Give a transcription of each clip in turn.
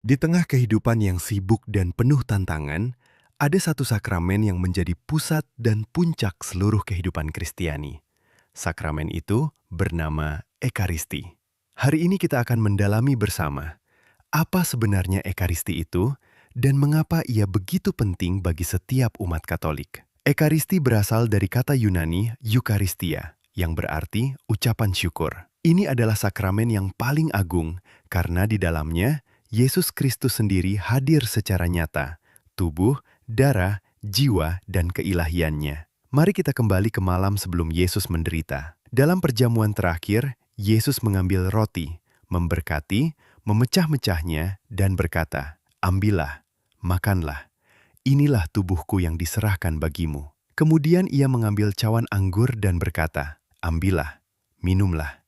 Di tengah kehidupan yang sibuk dan penuh tantangan, ada satu sakramen yang menjadi pusat dan puncak seluruh kehidupan Kristiani. Sakramen itu bernama Ekaristi. Hari ini kita akan mendalami bersama apa sebenarnya Ekaristi itu dan mengapa ia begitu penting bagi setiap umat Katolik. Ekaristi berasal dari kata Yunani Eucharistia, yang berarti ucapan syukur. Ini adalah sakramen yang paling agung karena di dalamnya Yesus Kristus sendiri hadir secara nyata, tubuh, darah, jiwa, dan keilahiannya. Mari kita kembali ke malam sebelum Yesus menderita. Dalam perjamuan terakhir, Yesus mengambil roti, memberkati, memecah-mecahnya, dan berkata, "Ambillah, makanlah. Inilah tubuhku yang diserahkan bagimu." Kemudian ia mengambil cawan anggur dan berkata, "Ambillah, minumlah.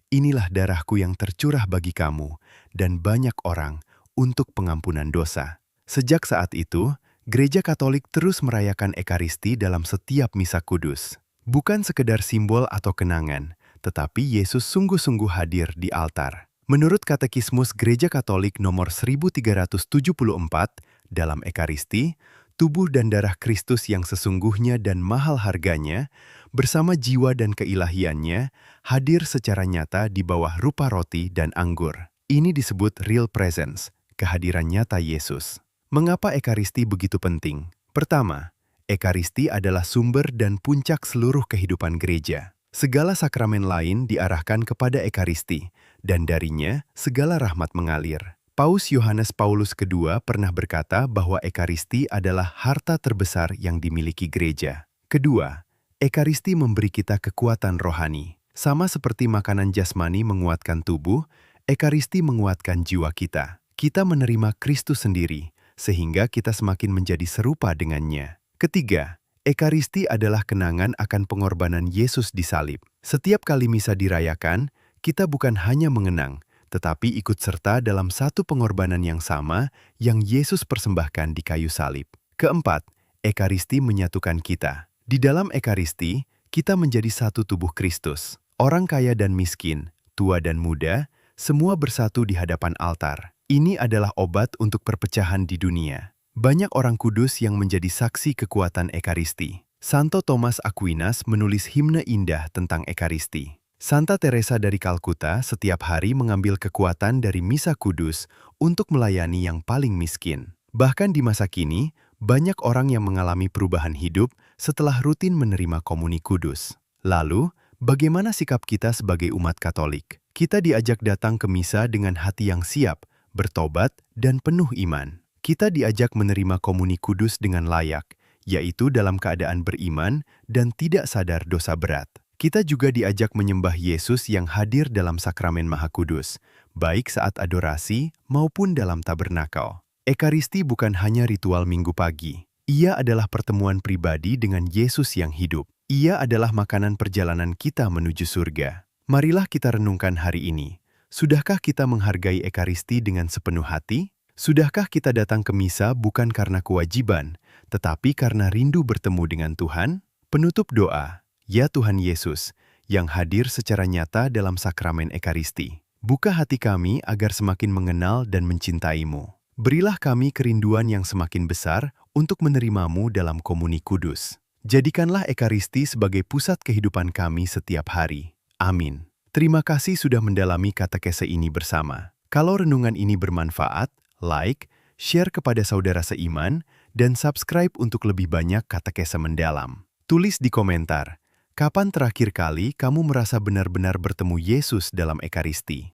Inilah darahku yang tercurah bagi kamu dan banyak orang untuk pengampunan dosa." Sejak saat itu, Gereja Katolik terus merayakan Ekaristi dalam setiap misa kudus. Bukan sekedar simbol atau kenangan, tetapi Yesus sungguh-sungguh hadir di altar. Menurut Katekismus Gereja Katolik nomor 1374, dalam Ekaristi, tubuh dan darah Kristus yang sesungguhnya dan mahal harganya, bersama jiwa dan keilahiannya, hadir secara nyata di bawah rupa roti dan anggur. Ini disebut real presence, kehadiran nyata Yesus. Mengapa Ekaristi begitu penting? Pertama, Ekaristi adalah sumber dan puncak seluruh kehidupan gereja. Segala sakramen lain diarahkan kepada Ekaristi, dan darinya segala rahmat mengalir. Paus Yohanes Paulus II pernah berkata bahwa Ekaristi adalah harta terbesar yang dimiliki gereja. Kedua, Ekaristi memberi kita kekuatan rohani. Sama seperti makanan jasmani menguatkan tubuh, Ekaristi menguatkan jiwa kita. Kita menerima Kristus sendiri, sehingga kita semakin menjadi serupa dengannya. Ketiga, Ekaristi adalah kenangan akan pengorbanan Yesus di salib. Setiap kali misa dirayakan, kita bukan hanya mengenang, tetapi ikut serta dalam satu pengorbanan yang sama yang Yesus persembahkan di kayu salib. Keempat, Ekaristi menyatukan kita. Di dalam Ekaristi, kita menjadi satu tubuh Kristus. Orang kaya dan miskin, tua dan muda, semua bersatu di hadapan altar. Ini adalah obat untuk perpecahan di dunia. Banyak orang kudus yang menjadi saksi kekuatan Ekaristi. Santo Thomas Aquinas menulis himne indah tentang Ekaristi. Santa Teresa dari Kalkuta setiap hari mengambil kekuatan dari misa kudus untuk melayani yang paling miskin. Bahkan di masa kini, banyak orang yang mengalami perubahan hidup setelah rutin menerima komuni kudus. Lalu, bagaimana sikap kita sebagai umat Katolik? Kita diajak datang ke misa dengan hati yang siap, bertobat, dan penuh iman. Kita diajak menerima komuni kudus dengan layak, yaitu dalam keadaan beriman dan tidak sadar dosa berat. Kita juga diajak menyembah Yesus yang hadir dalam sakramen Maha Kudus, baik saat adorasi maupun dalam tabernakel. Ekaristi bukan hanya ritual Minggu pagi. Ia adalah pertemuan pribadi dengan Yesus yang hidup. Ia adalah makanan perjalanan kita menuju surga. Marilah kita renungkan hari ini. Sudahkah kita menghargai Ekaristi dengan sepenuh hati? Sudahkah kita datang ke misa bukan karena kewajiban, tetapi karena rindu bertemu dengan Tuhan? Penutup doa, ya Tuhan Yesus, yang hadir secara nyata dalam sakramen Ekaristi. Buka hati kami agar semakin mengenal dan mencintai-Mu. Berilah kami kerinduan yang semakin besar untuk menerimamu dalam komuni kudus. Jadikanlah Ekaristi sebagai pusat kehidupan kami setiap hari. Amin. Terima kasih sudah mendalami katekese ini bersama. Kalau renungan ini bermanfaat, like, share kepada saudara seiman, dan subscribe untuk lebih banyak katekese mendalam. Tulis di komentar, kapan terakhir kali kamu merasa benar-benar bertemu Yesus dalam Ekaristi?